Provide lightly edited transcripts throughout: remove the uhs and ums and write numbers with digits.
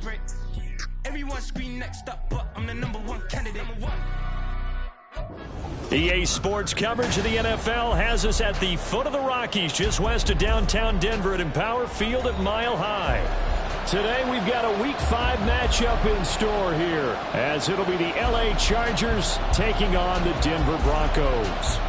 celebrate. Everyone scream next up, but I'm the #1 candidate. EA Sports coverage of the NFL has us at the foot of the Rockies, just west of downtown Denver at Empower Field at Mile High. Today we've got a Week 5 matchup in store here, as it'll be the LA Chargers taking on the Denver Broncos.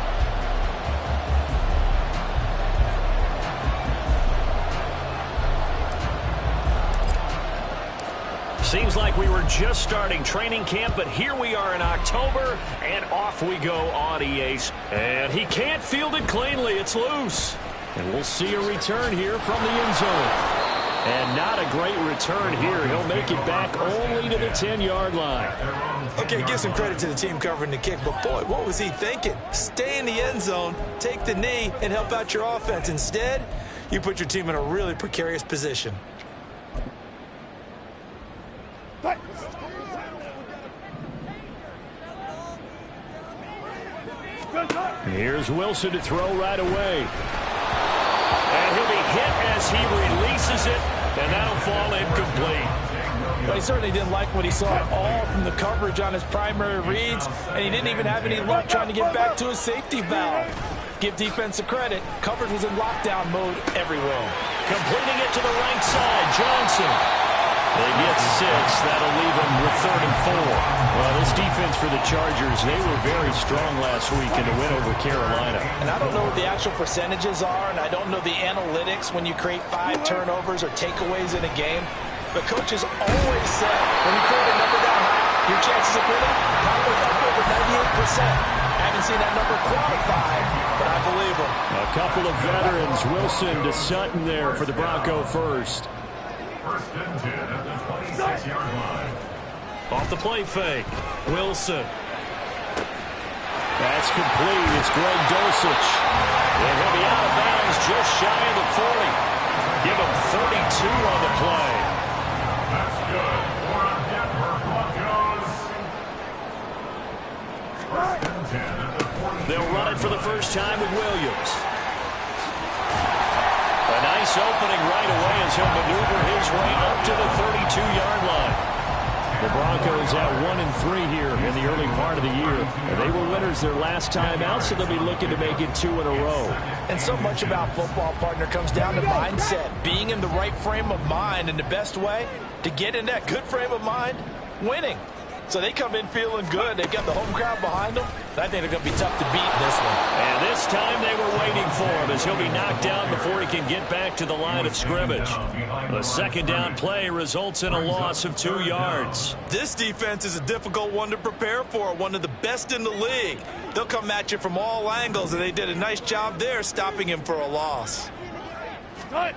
Seems like we were just starting training camp, but here we are in October, and off we go on EA. And he can't field it cleanly. It's loose. And we'll see a return here from the end zone. And not a great return here. He'll make it back only to the 10-yard line. Okay, give some credit to the team covering the kick, but boy, what was he thinking? Stay in the end zone, take the knee, and help out your offense. Instead, you put your team in a really precarious position. Here's Wilson to throw right away. And he'll be hit as he releases it, and that'll fall incomplete. Well, he certainly didn't like what he saw at all from the coverage on his primary reads, and he didn't even have any luck trying to get back to his safety valve. Give defense a credit. Coverage was in lockdown mode everywhere. Completing it to the right side, Johnson. They get 6. That'll leave them with 3rd and 4. Well, this defense for the Chargers, they were very strong last week in the win over Carolina. And I don't know what the actual percentages are, and I don't know the analytics when you create 5 turnovers or takeaways in a game. But coaches always said when you create a number that high, your chances of winning probably up over 98%. I haven't seen that number quantified, but I believe them. A couple of veterans, Wilson to Sutton there for the Bronco first. First and 10 at the 26-yard line. Off the play fake, Wilson. That's complete. It's Greg Dulcich. And he'll be out of bounds just shy of the 40. Give him 32 on the play. That's good for Denver Broncos. First and 10 at the 40. They'll run it for the first time with Williams. A nice opening right away as he'll maneuver his way up to the 32-yard line. The Broncos at 1-3 here in the early part of the year. They were winners their last time out, so they'll be looking to make it 2 in a row. And so much about football, partner, comes down to mindset. Being in the right frame of mind, and the best way to get in that good frame of mind, winning. So they come in feeling good. They've got the home crowd behind them. I think they're going to be tough to beat in this one. And this time they were waiting for him as he'll be knocked down before he can get back to the line of scrimmage. The second down play results in a loss of 2 yards. This defense is a difficult one to prepare for, one of the best in the league. They'll come at you from all angles, and they did a nice job there stopping him for a loss. Throwing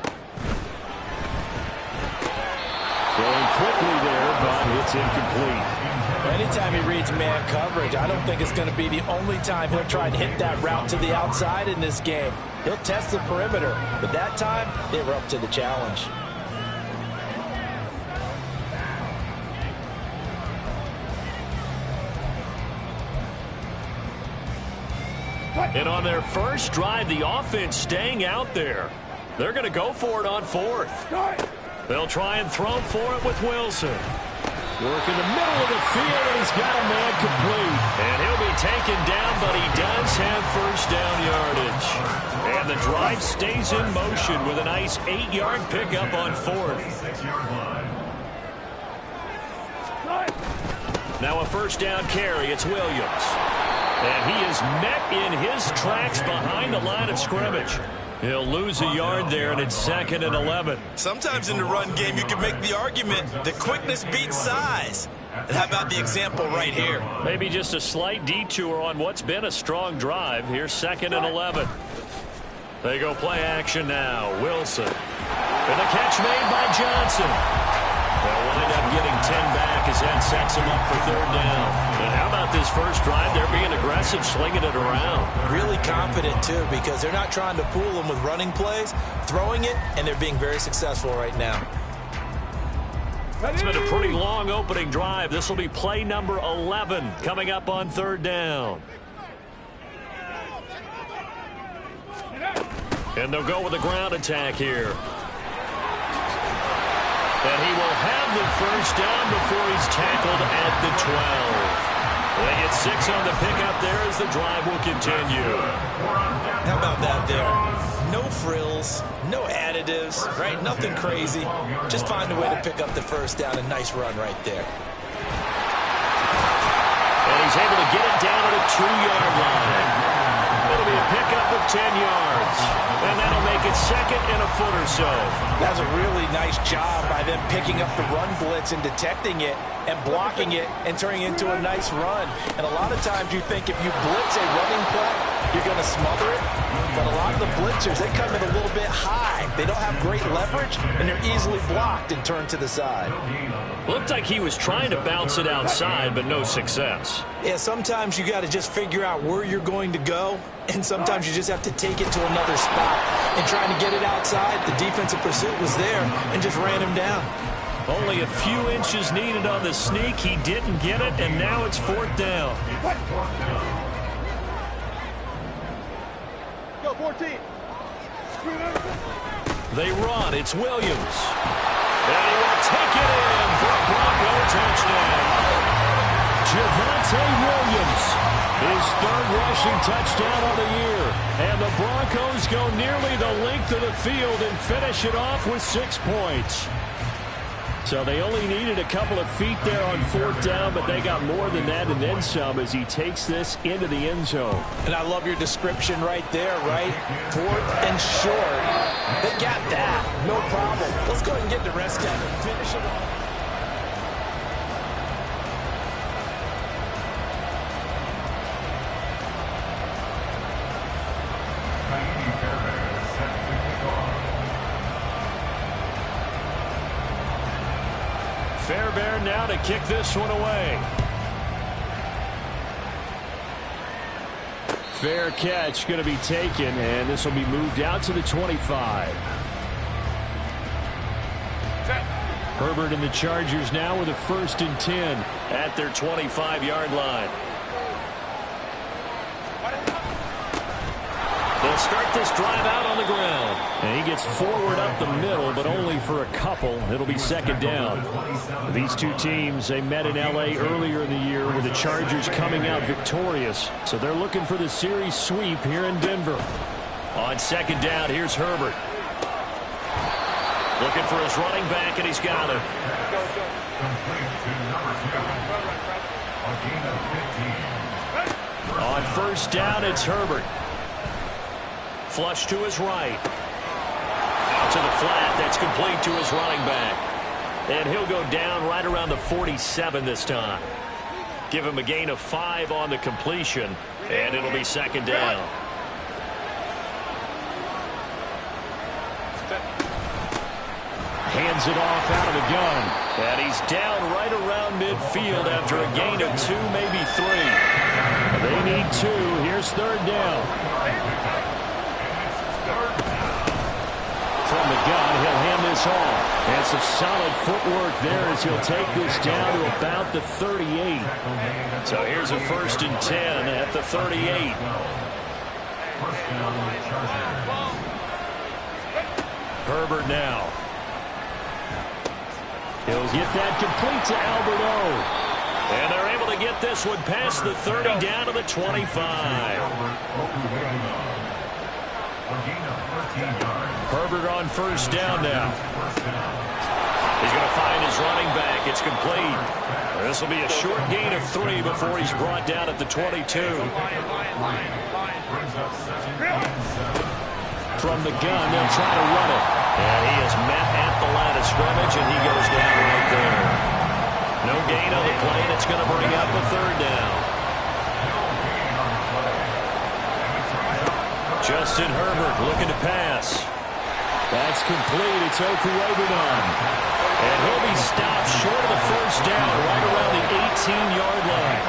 quickly there, but it's incomplete. Anytime he reads man coverage, I don't think it's going to be the only time he'll try and hit that route to the outside in this game. He'll test the perimeter, but that time, they were up to the challenge. And on their first drive, the offense staying out there. They're going to go for it on 4th. They'll try and throw for it with Wilson. Work in the middle of the field, and he's got a man complete. And he'll be taken down, but he does have first down yardage. And the drive stays in motion with a nice 8-yard pickup on 4th. Now a first down carry. It's Williams. And he is met in his tracks behind the line of scrimmage. He'll lose a yard there, and it's 2nd and 11. Sometimes in the run game, you can make the argument that quickness beats size. And how about the example right here? Maybe just a slight detour on what's been a strong drive. Here's 2nd and 11. They go play action now. Wilson. And the catch made by Johnson. They'll wind up getting 10 back as that sets him up for 3rd down. And how about this first drive? They're being aggressive, slinging it around. Really confident, too, because they're not trying to fool them with running plays, throwing it, and they're being very successful right now. It's been a pretty long opening drive. This will be play number 11 coming up on 3rd down. And they'll go with a ground attack here. And he will have the first down before he's tackled at the 12. They get 6 on the pickup there as the drive will continue. How about that there? No frills, no additives, right? Nothing crazy. Just find a way to pick up the first down. A nice run right there. And he's able to get it down at the 2-yard line. It'll be a pickup of 10 yards. And that'll make it second and a foot or so. That's a really nice job by them picking up the run blitz and detecting it and blocking it and turning it into a nice run. And a lot of times you think if you blitz a running play, you're going to smother it. But a lot of the blitzers, they come in a little bit high. They don't have great leverage, and they're easily blocked and turned to the side. Looked like he was trying to bounce it outside, but no success. Yeah, sometimes you got to just figure out where you're going to go, and sometimes you just have to take it to another spot. And trying to get it outside, the defensive pursuit was there and just ran him down. Only a few inches needed on the sneak. He didn't get it, and now it's 4th down. Go, 14. They run. It's Williams. And he will take it in for a Bronco touchdown. Javonte Williams, his 3rd rushing touchdown of the year. And the Broncos go nearly the length of the field and finish it off with 6 points. So they only needed a couple of feet there on 4th down, but they got more than that and then some as he takes this into the end zone. And I love your description right there, right? 4th and short. They got that. No problem. Let's go ahead and get the rest of it. Finish it off. Fairbairn now to kick this one away. Fair catch going to be taken, and this will be moved out to the 25. Herbert and the Chargers now with a 1st and 10 at their 25-yard line. They'll start this drive out on the ground. And he gets forward up the middle, but only for a couple. It'll be 2nd down. These two teams, they met in L.A. earlier in the year with the Chargers coming out victorious. So they're looking for the series sweep here in Denver. On 2nd down, here's Herbert. Looking for his running back, and he's got it. On 1st down, it's Herbert. Flush to his right. Out to the flat. That's complete to his running back. And he'll go down right around the 47 this time. Give him a gain of 5 on the completion, and it'll be 2nd down. Hands it off out of the gun. And he's down right around midfield after a gain of 2, maybe 3. They need 2. Here's 3rd down. From the gun, he'll hand this off. And some solid footwork there as he'll take this down to about the 38. So here's a 1st and 10 at the 38. Herbert now. He'll get that complete to Alberto. And they're able to get this one past the 30 down to the 25. Herbert on 1st down now. He's going to find his running back. It's complete. This will be a short gain of 3 before he's brought down at the 22. From the gun, they'll try to run it. And he is met at the line of scrimmage, and he goes down right there. No gain on the play, and it's going to bring up a 3rd down. Justin Herbert looking to pass. That's complete. It's Okuegbunam. And he'll be stopped short of the 1st down right around the 18-yard line.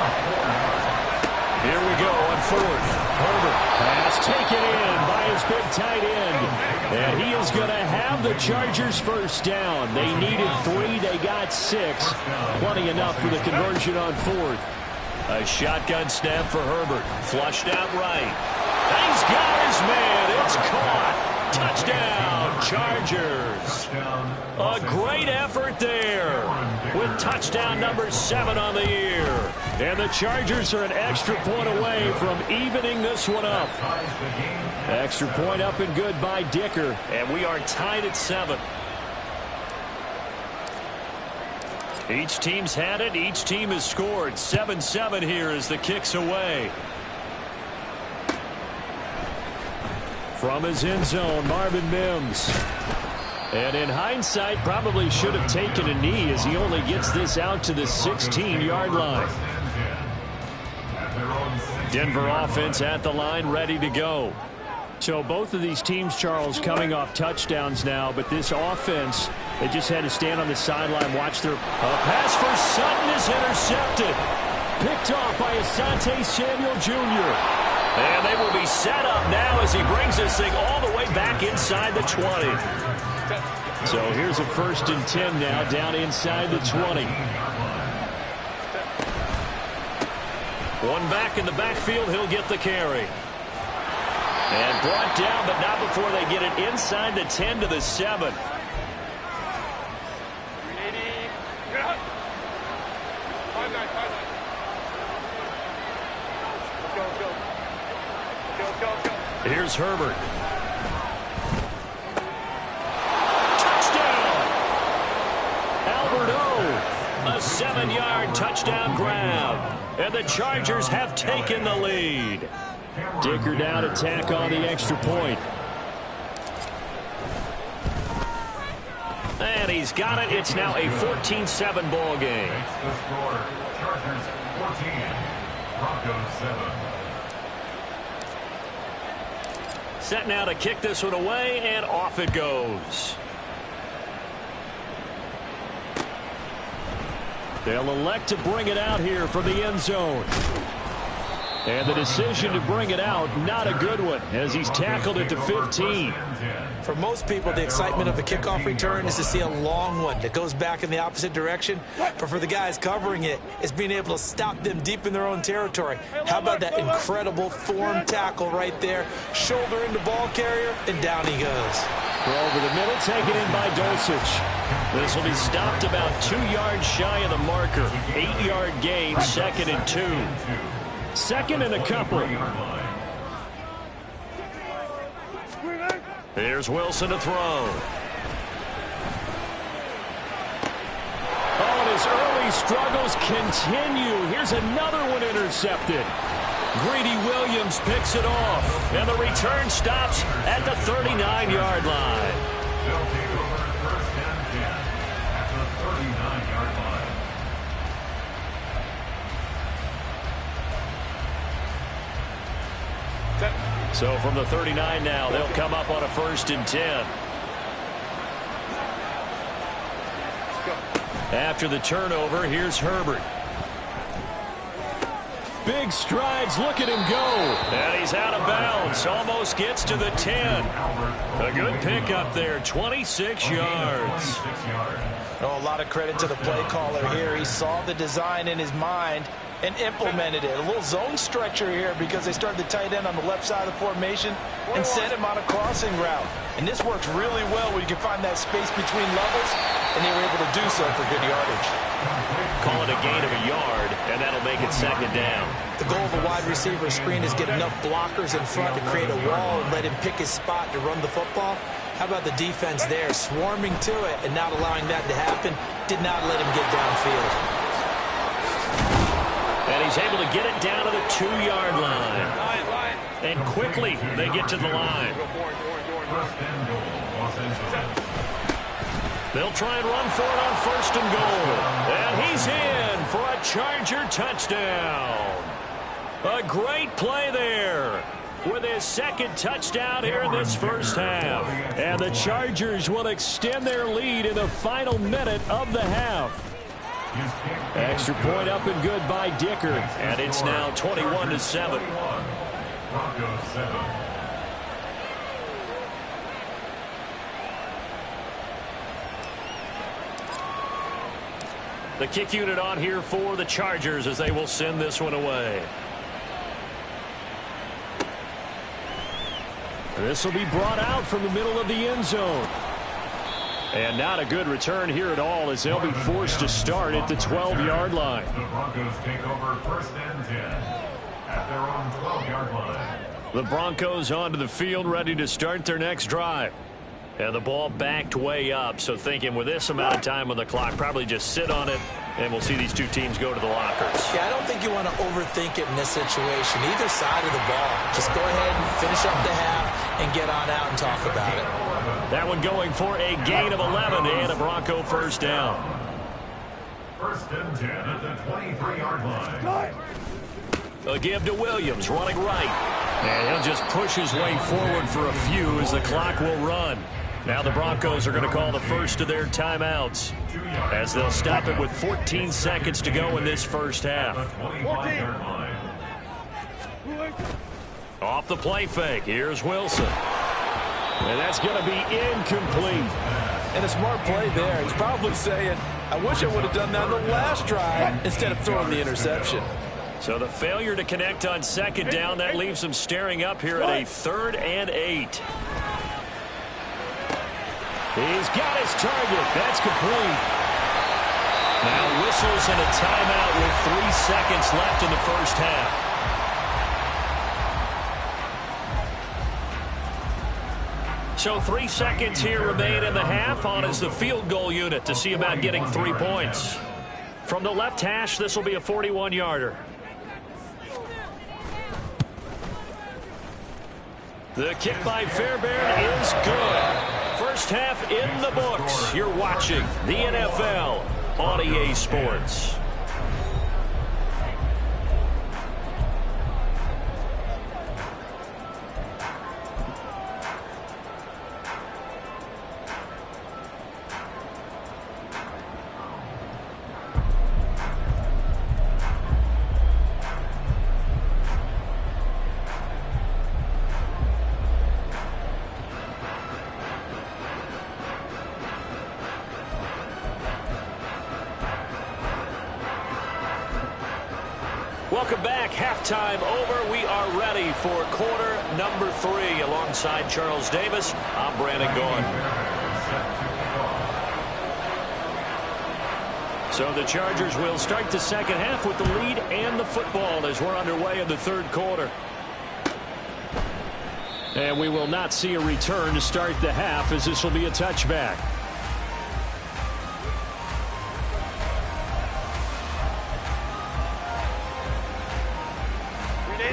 Here we go on 4th. Herbert pass taken in by his big tight end. And he is going to have the Chargers 1st down. They needed 3. They got 6. Plenty enough for the conversion on 4th. A shotgun snap for Herbert. Flushed out right. He's got his man. It's caught. Touchdown, Chargers. A great effort there with touchdown number 7 on the year. And the Chargers are an extra point away from evening this one up. Extra point up and good by Dicker. And we are tied at 7. Each team's had it. Each team has scored. 7-7 here as the kick's away. From his end zone, Marvin Mims. And in hindsight, probably should have taken a knee as he only gets this out to the 16-yard line. Denver offense at the line, ready to go. So both of these teams, Charles, coming off touchdowns now, but this offense, they just had to stand on the sideline, watch their pass for Sutton is intercepted. Picked off by Asante Samuel Jr. And they will be set up now as he brings this thing all the way back inside the 20. So here's a 1st and 10 now, down inside the 20. One back in the backfield, he'll get the carry. And brought down, but not before they get it inside the 10 to the 7. Here's Herbert. Touchdown! Albert O. A 7-yard touchdown grab. And the Chargers have taken the lead. Dicker down to tack on the extra point. And he's got it. It's now a 14-7 ball game. The score, Chargers 14, Broncos 7. Set now to kick this one away, and off it goes. They'll elect to bring it out here from the end zone. And the decision to bring it out, not a good one, as he's tackled it to 15. For most people, the excitement of a kickoff return is to see a long one that goes back in the opposite direction. But for the guys covering it, it's being able to stop them deep in their own territory. How about that incredible form tackle right there? Shoulder into ball carrier, and down he goes. For over the middle, taken in by Dulcich. This will be stopped about 2 yards shy of the marker. 8-yard gain, 2nd and 2. 2nd and a couple. Here's Wilson to throw. Oh, and his early struggles continue. Here's another one intercepted. Greedy Williams picks it off. And the return stops at the 39-yard line. They'll take over 1st and 10 at the 39-yard line. So from the 39 now, they'll come up on a 1st and 10. After the turnover, here's Herbert. Big strides, look at him go. And he's out of bounds, almost gets to the 10. A good pickup there, 26 yards. Oh, a lot of credit to the play caller here. He saw the design in his mind and implemented it. A little zone stretcher here because they started the tight end on the left side of the formation and sent him on a crossing route. And this works really well where you can find that space between levels, and they were able to do so for good yardage. Call it a gain of a yard, and that'll make it 2nd down. The goal of a wide receiver screen is get enough blockers in front to create a wall and let him pick his spot to run the football. How about the defense there, swarming to it and not allowing that to happen? Did not let him get downfield. And he's able to get it down to the 2-yard line. And quickly, they get to the line. They'll try and run for it on 1st and goal. And he's in for a Charger touchdown. A great play there with his 2nd touchdown here in this first half. And the Chargers will extend their lead in the final minute of the half. Extra point up and good by Dicker. And it's now 21-7. Broncos 7. The kick unit on here for the Chargers as they will send this one away. This will be brought out from the middle of the end zone. And not a good return here at all as they'll be forced to start at the 12-yard line. The Broncos take over 1st and 10 at their own 12-yard line. The Broncos onto the field ready to start their next drive. And the ball backed way up, so thinking with this amount of time on the clock, probably just sit on it, and we'll see these two teams go to the lockers. Yeah, I don't think you want to overthink it in this situation. Either side of the ball. Just go ahead and finish up the half and get on out and talk about it. That one going for a gain of 11 and a Bronco first down. 1st and 10 at the 23-yard line. A give to Williams, running right. And he'll just push his way forward for a few as the clock will run. Now the Broncos are going to call the first of their timeouts as they'll stop it with 14 seconds to go in this first half. Off the play fake, here's Wilson. And that's going to be incomplete. And a smart play there. He's probably saying, I wish I would have done that on the last drive instead of throwing the interception. So the failure to connect on second down, that leaves them staring up here at a 3rd and 8. He's got his target. That's complete. Now whistles and a timeout with 3 seconds left in the first half. So 3 seconds here remain in the half. On is the field goal unit to see about getting 3 points. From the left hash, this will be a 41-yarder. The kick by Fairbairn is good. First half in the books. You're watching the NFL on EA Sports. Welcome back. Halftime over. We are ready for quarter number 3. Alongside Charles Davis, I'm Brandon Gaughan. So the Chargers will start the second half with the lead and the football as we're underway in the third quarter. And we will not see a return to start the half as this will be a touchback.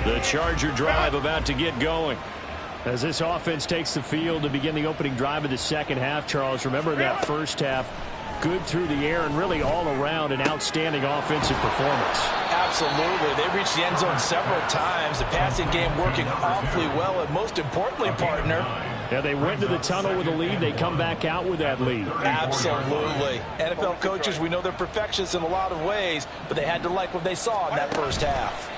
The Charger drive about to get going. As this offense takes the field to begin the opening drive of the second half, Charles, remember that first half, good through the air and really all around an outstanding offensive performance. Absolutely. They reached the end zone several times. The passing game working awfully well, and most importantly, partner, yeah, they went to the tunnel with a lead. They come back out with that lead. Absolutely. NFL coaches, we know they're perfectionists in a lot of ways, but they had to like what they saw in that first half.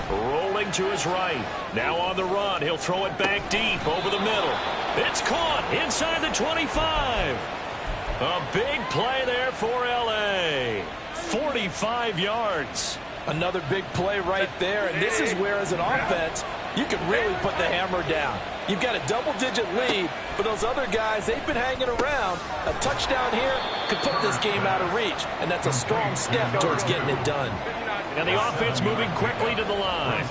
Rolling to his right. Now on the run. He'll throw it back deep over the middle. It's caught inside the 25. A big play there for L.A. 45 yards. Another big play right there, and this is where, as an offense, you can really put the hammer down. You've got a double-digit lead, but those other guys, they've been hanging around. A touchdown here could put this game out of reach, and that's a strong step towards getting it done. And the offense moving quickly to the line.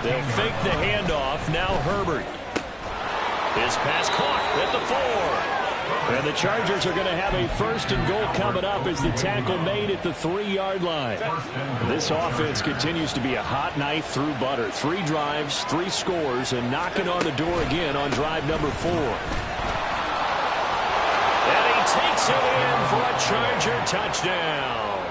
They'll fake the handoff. Now Herbert. His pass caught at the 4. And the Chargers are going to have a 1st and goal coming up as the tackle made at the 3-yard line. This offense continues to be a hot knife through butter. 3 drives, 3 scores, and knocking on the door again on drive number 4. Takes it in for a Charger touchdown.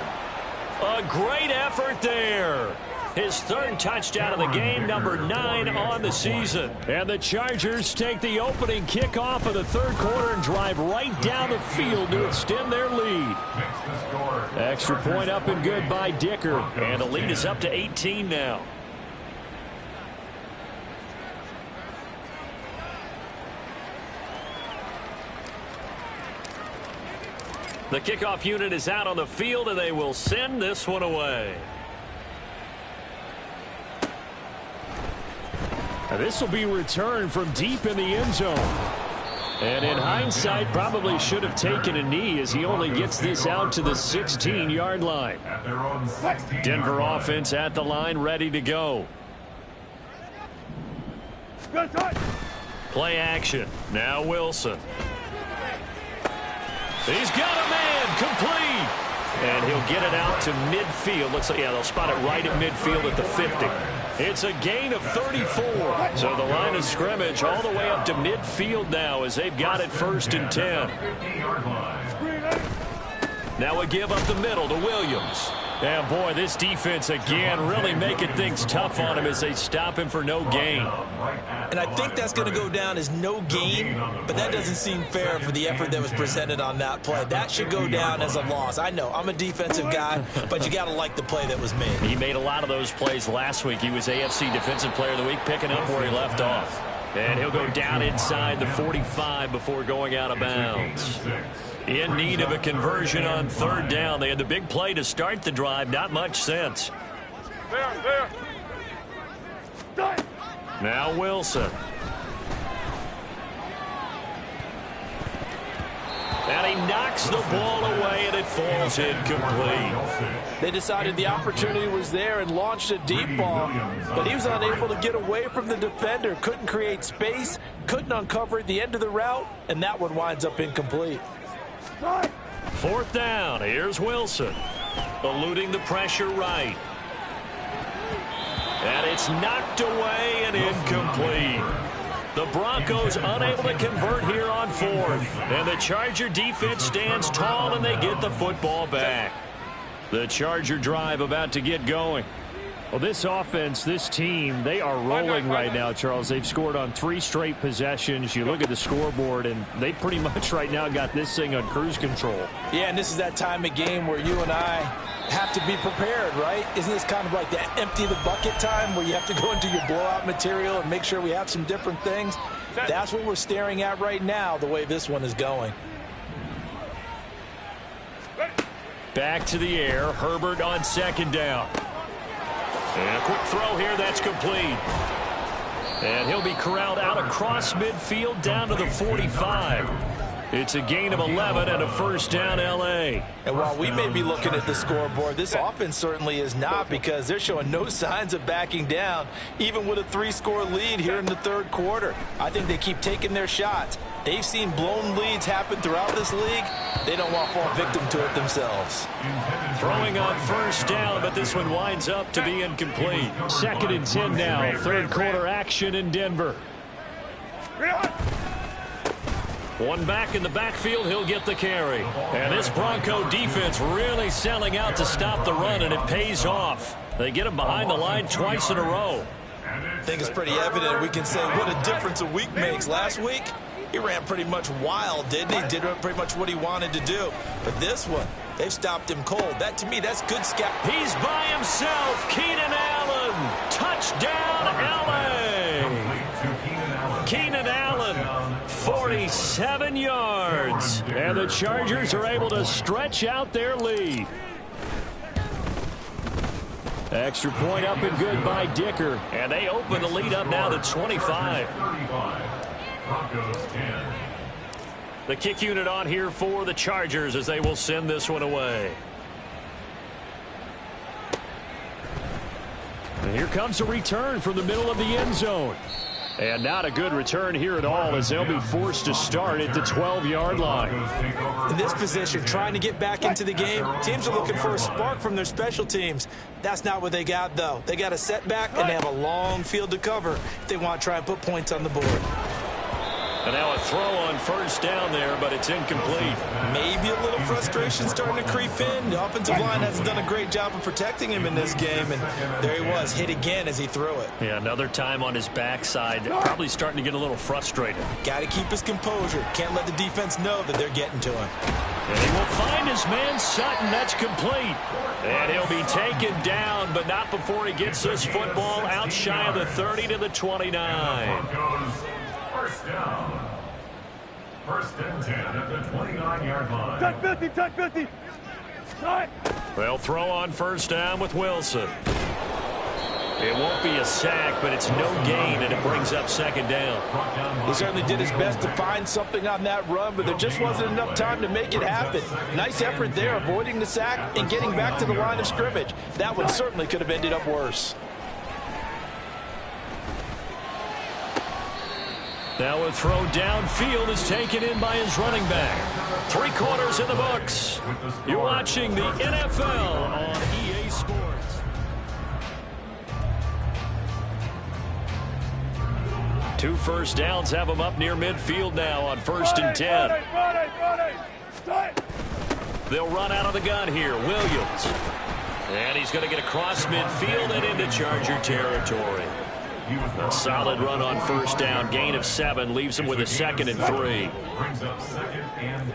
A great effort there. His 3rd touchdown of the game, number 9 on the season. And the Chargers take the opening kickoff of the third quarter and drive right down the field to extend their lead. Extra point up and good by Dicker. And the lead is up to 18 now. The kickoff unit is out on the field, and they will send this one away. This will be returned from deep in the end zone. And in hindsight, probably should have taken a knee as he only gets this out to the 16-yard line. Denver offense at the line, ready to go. Play action. Now Wilson. He's got a man, complete. And he'll get it out to midfield. Looks like, yeah, they'll spot it right at midfield at the 50. It's a gain of 34. So the line of scrimmage all the way up to midfield now as they've got it 1st and 10. Now a give up the middle to Williams. Yeah, boy, this defense again really making things tough on him as they stop him for no gain. And I think that's going to go down as no gain, but that doesn't seem fair for the effort that was presented on that play. That should go down as a loss. I know, I'm a defensive guy, but you got to like the play that was made. He made a lot of those plays last week. He was AFC Defensive Player of the Week, picking up where he left off. And he'll go down inside the 45 before going out of bounds. In need of a conversion on 3rd down. They had the big play to start the drive. Not much sense. Now Wilson. And he knocks the ball away, and it falls incomplete. They decided the opportunity was there and launched a deep ball, but he was unable to get away from the defender. Couldn't create space, couldn't uncover at the end of the route, and that one winds up incomplete. 4th down. Here's Wilson. Eluding the pressure right. And it's knocked away and incomplete. The Broncos unable to convert here on 4th. And the Charger defense stands tall and they get the football back. The Charger drive about to get going. Well, this offense, this team, they are rolling right now, Charles. They've scored on 3 straight possessions. You look at the scoreboard, and they pretty much right now got this thing on cruise control. Yeah, and this is that time of game where you and I have to be prepared, right? Isn't this kind of like the empty the bucket time where you have to go into your blowout material and make sure we have some different things? That's what we're staring at right now, the way this one is going. Back to the air. Herbert on 2nd down. And a quick throw here, that's complete. And he'll be corralled out across midfield down to the 45. It's a gain of 11 and a 1st down L.A. And while we may be looking at the scoreboard, this offense certainly is not, because they're showing no signs of backing down, even with a 3-score lead here in the 3rd quarter. I think they keep taking their shots. They've seen blown leads happen throughout this league. They don't want to fall victim to it themselves. Throwing on 1st down, but this one winds up to be incomplete. 2nd and 10 now. 3rd quarter action in Denver. One back in the backfield, he'll get the carry. And this Bronco defense really selling out to stop the run, and it pays off. They get him behind the line twice in a row. I think it's pretty evident. We can say what a difference a week makes. Last week, he ran pretty much wild, didn't he? Did pretty much what he wanted to do. But this one, they've stopped him cold. That, to me, that's good scout. He's by himself. Keenan Allen. Touchdown, L.A. Keenan Allen, 47 yards. And the Chargers are able to stretch out their lead. Extra point up and good by Dicker. And they open the lead up now to 25. The kick unit on here for the Chargers as they will send this one away. And here comes a return from the middle of the end zone. And not a good return here at all as they'll be forced to start at the 12-yard line. In this position, trying to get back into the game, teams are looking for a spark from their special teams. That's not what they got, though. They got a setback, and they have a long field to cover if they want to try and put points on the board. And now a throw on 1st down there, but it's incomplete. Maybe a little frustration starting to creep in. The offensive line hasn't done a great job of protecting him in this game, and there he was, hit again as he threw it. Yeah, another time on his backside. Probably starting to get a little frustrated. Got to keep his composure. Can't let the defense know that they're getting to him. And he will find his man Sutton. That's complete. And he'll be taken down, but not before he gets this football out shy of the 30 to the 29. 1st down. 1st and 10 at the 29-yard line. Touch 50, touch 50. They'll throw on 1st down with Wilson. It won't be a sack, but it's no gain, and it brings up second down. He certainly did his best to find something on that run, but there just wasn't enough time to make it happen. Nice effort there, avoiding the sack and getting back to the line of scrimmage. That one certainly could have ended up worse. Now a throw downfield is taken in by his running back. 3 quarters in the books. You're watching the NFL on EA Sports. 2 first downs have him up near midfield now on 1st and 10. They'll run out of the gun here. Williams. And he's going to get across midfield and into Charger territory. A solid run on 1st down. Gain of 7 leaves him with a 2nd and 3. Brings up 2nd and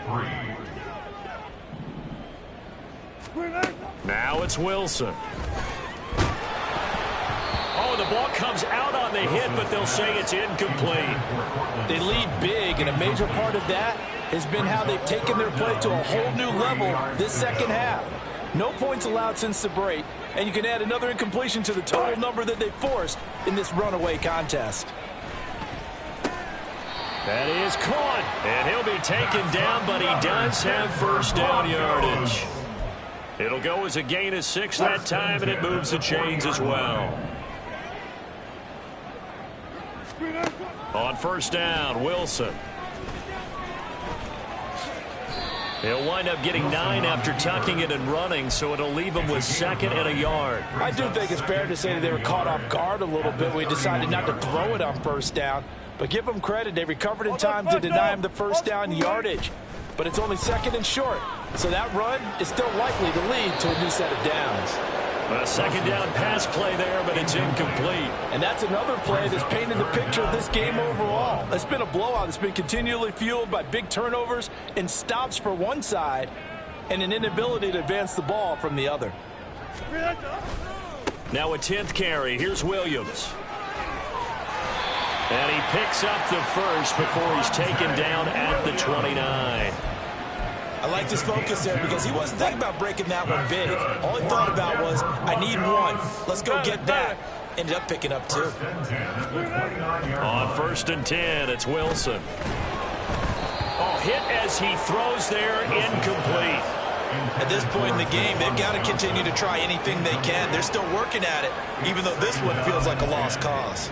3. Now it's Wilson. Oh, the ball comes out on the hit, but they'll say it's incomplete. They lead big, and a major part of that has been how they've taken their play to a whole new level this second half. No points allowed since the break, and you can add another incompletion to the total number that they forced in this runaway contest. That is caught, and he'll be taken down, but he does have 1st down yardage. It'll go as a gain of 6 that time, and it moves the chains as well. On 1st down, Wilson. He'll wind up getting 9 after tucking it and running, so it'll leave him with 2nd and a yard. I do think it's fair to say that they were caught off guard a little bit. We decided not to throw it on 1st down, but give them credit. They recovered in time to deny him the 1st down yardage. But it's only 2nd and short, so that run is still likely to lead to a new set of downs. A 2nd down pass play there, but it's incomplete. And that's another play that's painted the picture of this game overall. It's been a blowout. It's been continually fueled by big turnovers and stops for one side and an inability to advance the ball from the other. Now a 10th carry. Here's Williams. And he picks up the 1st before he's taken down at the 29. I liked his focus there because he wasn't thinking about breaking that one big. All he thought about was, I need 1. Let's go get that. Ended up picking up 2. On 1st and 10, it's Wilson. Oh, hit as he throws there, incomplete. At this point in the game, they've got to continue to try anything they can. They're still working at it, even though this one feels like a lost cause.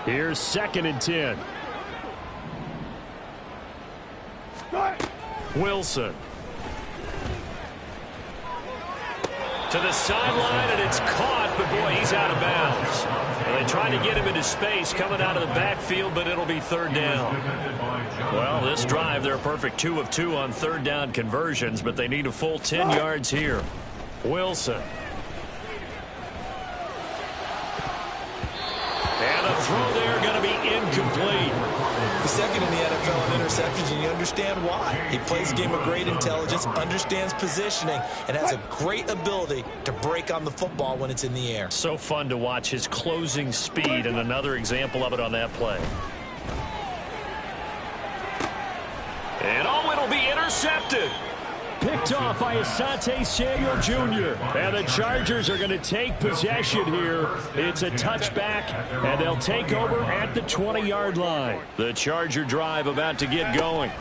Here's 2nd and 10. Wilson. To the sideline, and it's caught, but boy, he's out of bounds. And they tried to get him into space coming out of the backfield, but it'll be 3rd down. Well, this drive, they're a perfect 2 of 2 on 3rd down conversions, but they need a full 10 yards here. Wilson. And a throw there going to be incomplete. The 2nd in the NFL in interceptions, and you understand why. He plays a game of great intelligence, understands positioning, and has a great ability to break on the football when it's in the air. So fun to watch his closing speed, and another example of it on that play. And oh, it'll be intercepted. Picked off by Asante Samuel Jr. And the Chargers are going to take possession here. It's a touchback, and they'll take over at the 20-yard line. The Charger drive about to get going.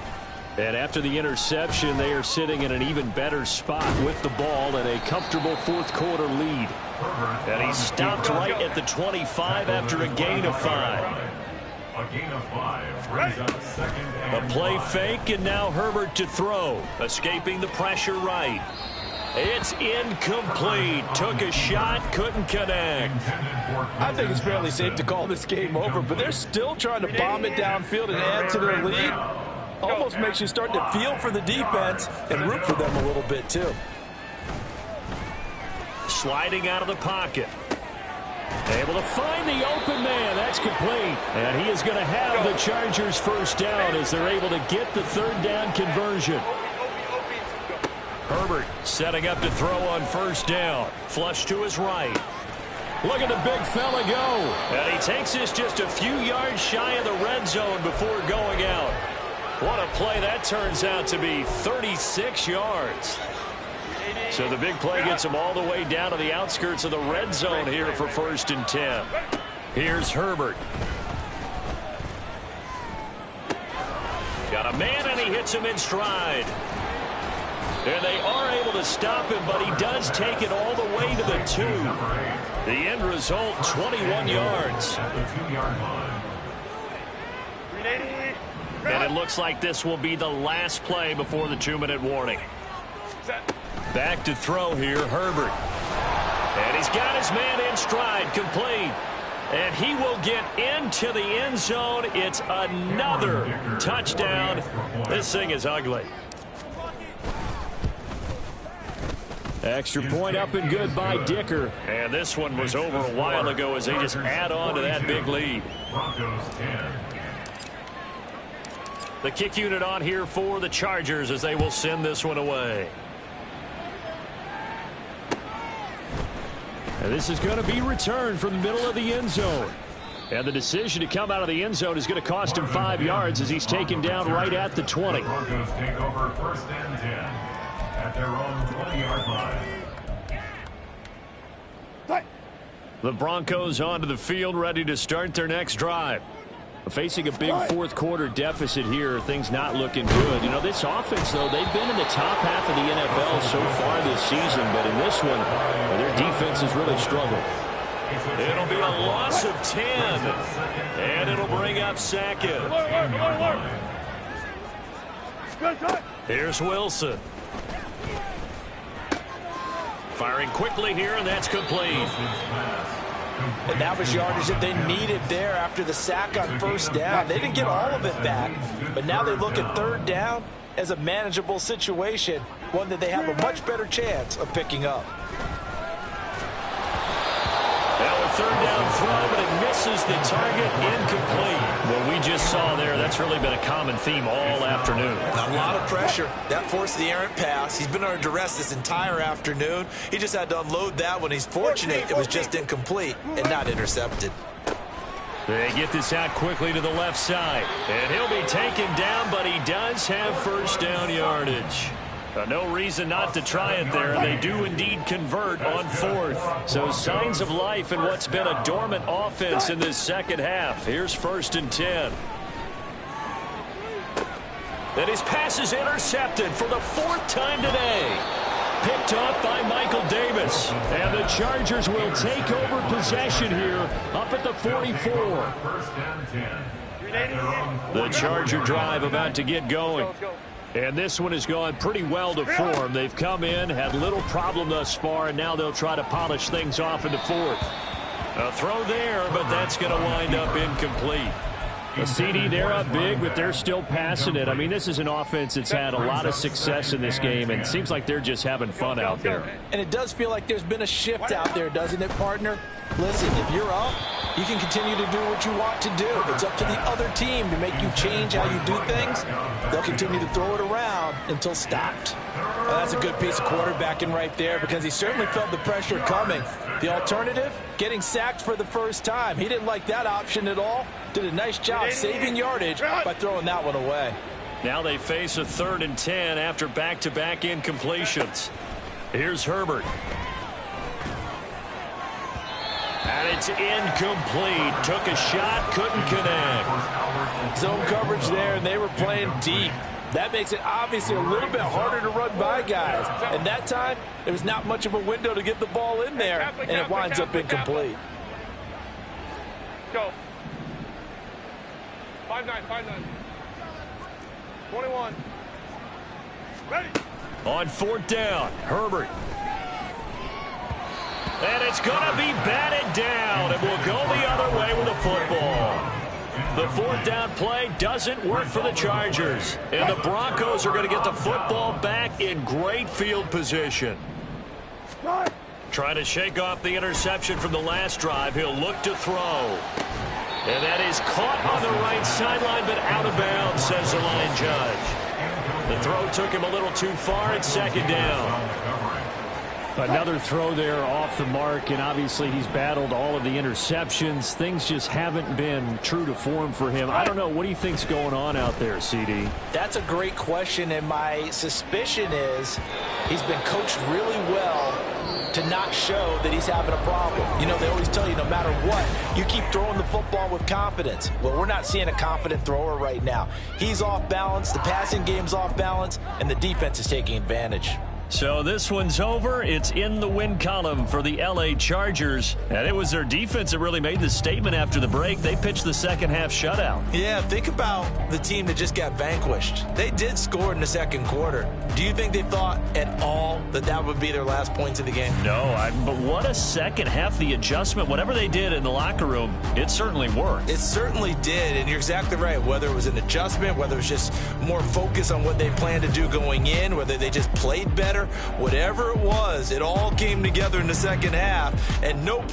And after the interception, they are sitting in an even better spot with the ball and a comfortable 4th quarter lead. And he stopped right at the 25 after a gain of 5. A gain of 5 brings up 2nd and A play fake, and now Herbert to throw. Escaping the pressure right. It's incomplete. Took a shot, couldn't connect. I think it's fairly safe to call this game over, but they're still trying to bomb it downfield and add to their lead. Almost makes you start to feel for the defense and root for them a little bit, too. Sliding out of the pocket. Able to find the open man. That's complete. And he is going to have the Chargers 1st down as they're able to get the 3rd down conversion. Herbert setting up to throw on 1st down. Flush to his right. Look at the big fella go. And he takes this just a few yards shy of the red zone before going out. What a play that turns out to be. 36 yards. So the big play gets him all the way down to the outskirts of the red zone here for 1st and 10. Here's Herbert. Got a man, and he hits him in stride. And they are able to stop him, but he does take it all the way to the 2. The end result, 21 yards. And it looks like this will be the last play before the 2-minute warning. Back to throw here, Herbert. And he's got his man in stride, complete. And he will get into the end zone. It's another touchdown. This thing is ugly. Extra point up and good by Dicker. And this one was over a while ago as they just add on to that big lead. The kick unit on here for the Chargers as they will send this one away. And this is going to be returned from the middle of the end zone. And the decision to come out of the end zone is going to cost him 5 yards as he's taken down right at the 20. The Broncos take over 1st and 10 at their own 20-yard line. The Broncos onto the field, ready to start their next drive. Facing a big fourth-quarter deficit here, things not looking good. You know, this offense, though, they've been in the top half of the NFL so far this season, but in this one, their defense has really struggled. It'll be a loss of 10, and it'll bring up 2nd. Here's Wilson. Firing quickly here, and that's complete. And that was yardage that they needed there after the sack on 1st down. They didn't get all of it back, but now they look at 3rd down as a manageable situation, one that they have a much better chance of picking up. Now a 3rd down throw, but it misses the target, incomplete. What we just saw there, that's really been a common theme all afternoon. A lot of pressure. That forced the errant pass. He's been under duress this entire afternoon. He just had to unload that one. He's fortunate it was just incomplete and not intercepted. They get this out quickly to the left side. And he'll be taken down, but he does have 1st down yardage. No reason not to try it there. They do indeed convert on 4th. So signs of life in what's been a dormant offense in this second half. Here's 1st and 10. And his pass is intercepted for the 4th time today. Picked off by Michael Davis. And the Chargers will take over possession here up at the 44. The Charger drive about to get going. And this one has gone pretty well to form. They've come in, had little problem thus far, and now they'll try to polish things off in the 4th. A throw there, but that's going to wind up incomplete. A CD, they're up big, but they're still passing it. I mean, this is an offense that's had a lot of success in this game, and it seems like they're just having fun out there. And it does feel like there's been a shift out there, doesn't it, partner? Listen, if you're up, you can continue to do what you want to do. It's up to the other team to make you change how you do things. They'll continue to throw it around until stopped. Well, that's a good piece of quarterbacking right there because he certainly felt the pressure coming. The alternative, getting sacked for the 1st time. He didn't like that option at all. Did a nice job saving yardage by throwing that one away. Now they face a 3rd and 10 after back-to-back incompletions. Here's Herbert. And it's incomplete. Took a shot, couldn't connect. Zone coverage there, and they were playing deep. That makes it obviously a little bit harder to run by guys. And that time, there was not much of a window to get the ball in there, and it winds up incomplete. Go. 5-9, 21. Ready. On 4th down, Herbert. And it's going to be batted down, and we'll go the other way with the football. The 4th down play doesn't work for the Chargers, and the Broncos are going to get the football back in great field position. Trying to shake off the interception from the last drive. He'll look to throw. And that is caught on the right sideline, but out of bounds, says the line judge. The throw took him a little too far at 2nd down. Another throw there off the mark, and obviously he's battled all of the interceptions. Things just haven't been true to form for him. I don't know. What do you think's going on out there, CD? That's a great question, and my suspicion is he's been coached really well to not show that he's having a problem. You know, they always tell you no matter what, you keep throwing the football with confidence. Well, we're not seeing a confident thrower right now. He's off balance, the passing game's off balance, and the defense is taking advantage. So this one's over. It's in the win column for the L.A. Chargers. And it was their defense that really made the statement after the break. They pitched the second half shutout. Yeah, think about the team that just got vanquished. They did score in the second quarter. Do you think they thought at all that that would be their last points of the game? No, but what a second half. The adjustment, whatever they did in the locker room, it certainly worked. It certainly did, and you're exactly right. Whether it was an adjustment, whether it was just more focus on what they planned to do going in, whether they just played better, whatever it was, it all came together in the second half, and no